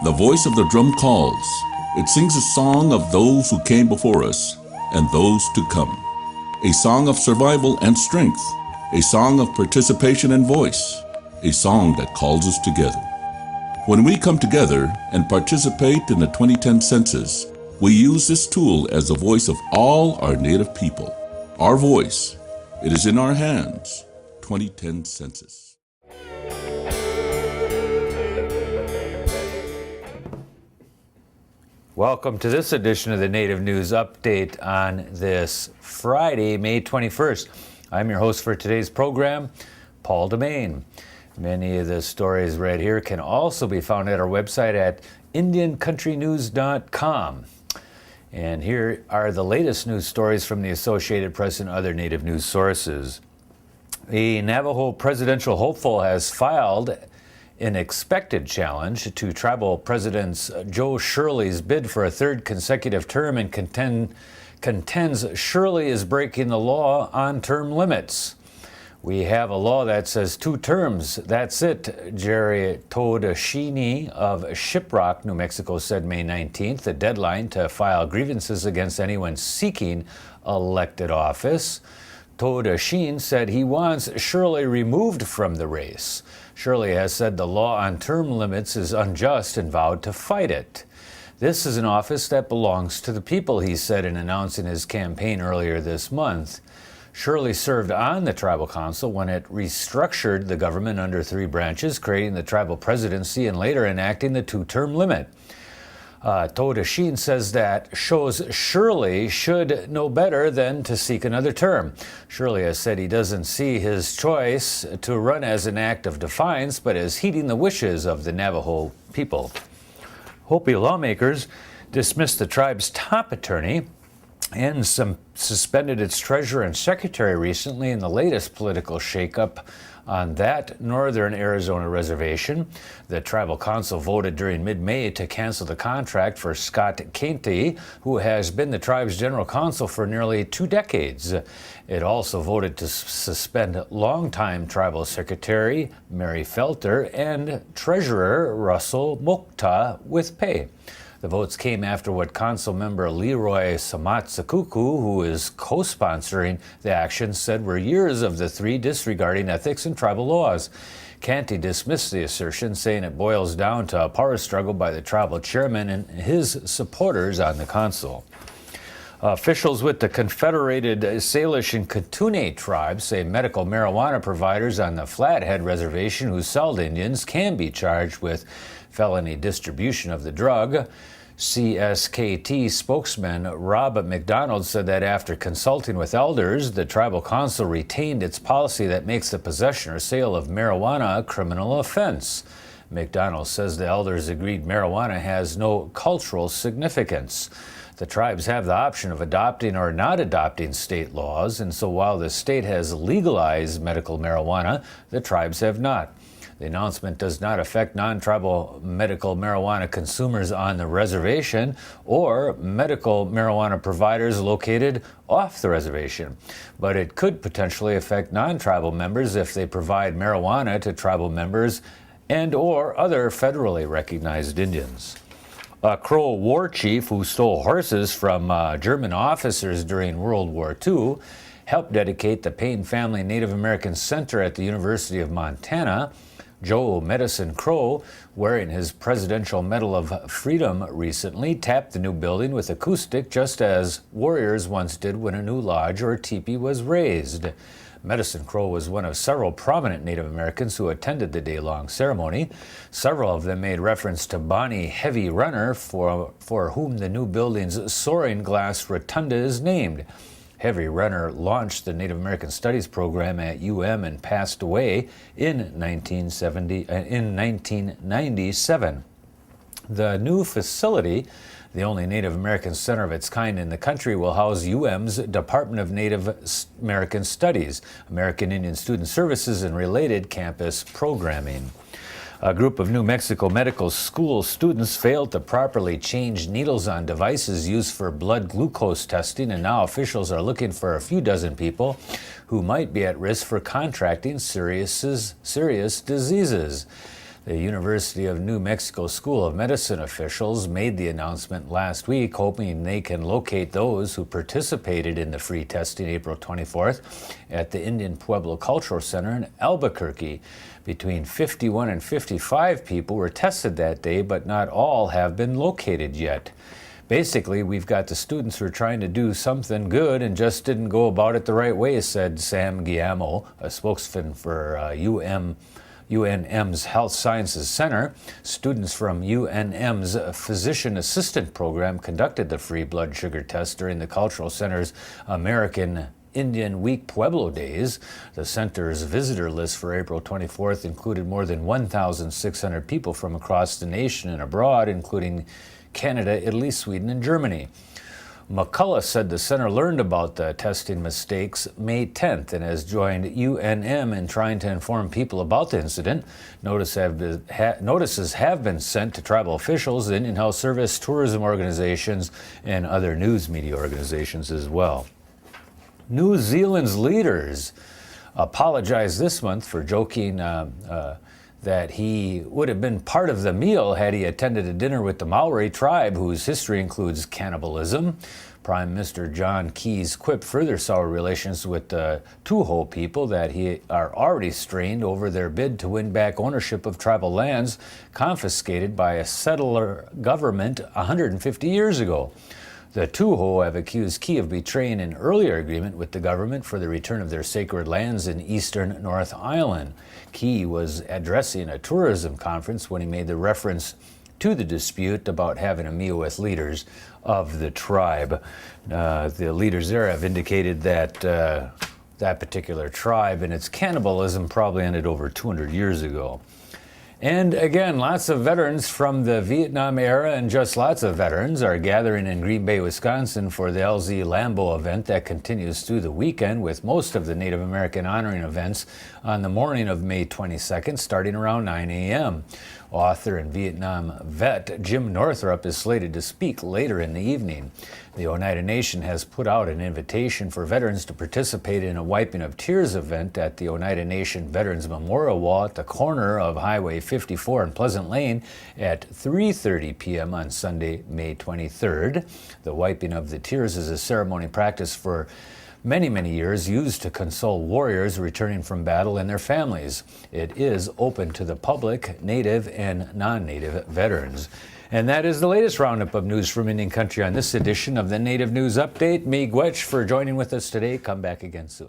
The voice of the drum calls. It sings a song of those who came before us and those to come. A song of survival and strength. A song of participation and voice. A song that calls us together. When we come together and participate in the 2010 census, we use this tool as the voice of all our Native people. Our voice. It is in our hands. 2010 census. Welcome to this edition of the Native News Update on this Friday, May 21st. I'm your host for today's program, Paul DeMain. Many of the stories read here can also be found at our website at IndianCountryNews.com. And here are the latest news stories from the Associated Press and other Native news sources. A Navajo Presidential Hopeful has filed an expected challenge to tribal President Joe Shirley's bid for a third consecutive term and contends Shirley is breaking the law on term limits. We have a law that says 2 terms. That's it, Jerry Todashini of Shiprock, New Mexico, said May 19th, the deadline to file grievances against anyone seeking elected office. Todashini said he wants Shirley removed from the race. Shirley has said the law on term limits is unjust and vowed to fight it. This is an office that belongs to the people, he said in announcing his campaign earlier this month. Shirley served on the tribal council when it restructured the government under 3 branches, creating the tribal presidency and later enacting the 2-term limit. Todashini says that shows Shirley should know better than to seek another term. Shirley has said he doesn't see his choice to run as an act of defiance, but as heeding the wishes of the Navajo people. Hopi lawmakers dismissed the tribe's top attorney and suspended its treasurer and secretary recently in the latest political shakeup on that northern Arizona reservation. The tribal council voted during mid-May to cancel the contract for Scott Courte, who has been the tribe's general counsel for nearly 2 decades. It also voted to suspend longtime tribal secretary Mary Felter and treasurer Russell Mokta with pay. The votes came after what council member Leroy Samatsakuku, who is co-sponsoring the action, said were years of the 3 disregarding ethics and tribal laws. Canty dismissed the assertion, saying it boils down to a power struggle by the tribal chairman and his supporters on the council. Officials with the Confederated Salish and Kootenai tribes say medical marijuana providers on the Flathead Reservation who sell to Indians can be charged with felony distribution of the drug. CSKT spokesman Rob McDonald said that after consulting with elders, the tribal council retained its policy that makes the possession or sale of marijuana a criminal offense. McDonald says the elders agreed marijuana has no cultural significance. The tribes have the option of adopting or not adopting state laws, and so while the state has legalized medical marijuana, the tribes have not. The announcement does not affect non-tribal medical marijuana consumers on the reservation or medical marijuana providers located off the reservation, but it could potentially affect non-tribal members if they provide marijuana to tribal members and or other federally recognized Indians. A Crow war chief who stole horses from German officers during World War II helped dedicate the Payne Family Native American Center at the University of Montana. Joe Medicine Crow, wearing his Presidential Medal of Freedom recently, tapped the new building with acoustic just as warriors once did when a new lodge or teepee was raised. Medicine Crow was one of several prominent Native Americans who attended the day-long ceremony. Several of them made reference to Bonnie Heavy Runner, for whom the new building's soaring glass rotunda is named. Heavy Runner launched the Native American Studies program at and passed away in 1997. The new facility, the only Native American center of its kind in the country, will house UM's Department of Native American Studies, American Indian Student Services, and related campus programming. A group of New Mexico medical school students failed to properly change needles on devices used for blood glucose testing, and now officials are looking for a few dozen people who might be at risk for contracting serious diseases. The University of New Mexico School of Medicine officials made the announcement last week, hoping they can locate those who participated in the free testing April 24th at the Indian Pueblo Cultural Center in Albuquerque. Between 51 and 55 people were tested that day, but not all have been located yet. Basically, we've got the students who are trying to do something good and just didn't go about it the right way, said Sam Guillermo, a spokesman for UNM's Health Sciences Center. Students from UNM's Physician Assistant Program conducted the free blood sugar test during the Cultural Center's American Indian Week Pueblo Days. The center's visitor list for April 24th included more than 1,600 people from across the nation and abroad, including Canada, Italy, Sweden, and Germany. McCullough said the center learned about the testing mistakes May 10th and has joined UNM in trying to inform people about the incident. Notices have been sent to tribal officials, the Indian Health Service, tourism organizations, and other news media organizations as well. New Zealand's leaders apologized this month for joking that he would have been part of the meal had he attended a dinner with the Maori tribe, whose history includes cannibalism. Prime Minister John Key's quip further sour relations with the Tuho people that are already strained over their bid to win back ownership of tribal lands confiscated by a settler government 150 years ago. The Tuho have accused Key of betraying an earlier agreement with the government for the return of their sacred lands in eastern North Island. Key was addressing a tourism conference when he made the reference to the dispute about having a meal with leaders of the tribe. The leaders there have indicated that that particular tribe and its cannibalism probably ended over 200 years ago. And again, lots of veterans from the Vietnam era and just lots of veterans are gathering in Green Bay, Wisconsin for the LZ Lambeau event that continues through the weekend, with most of the Native American honoring events on the morning of May 22nd, starting around 9 a.m. Author and Vietnam vet Jim Northrup is slated to speak later in the evening. The Oneida Nation has put out an invitation for veterans to participate in a Wiping of Tears event at the Oneida Nation Veterans Memorial Wall at the corner of Highway 54 and Pleasant Lane at 3:30 p.m. on Sunday, May 23rd. The Wiping of the Tears is a ceremony practiced for many years, used to console warriors returning from battle and their families. It is open to the public, Native and non-Native veterans. And that is the latest roundup of news from Indian Country on this edition of the Native News Update. Miigwech for joining with us today. Come back again soon.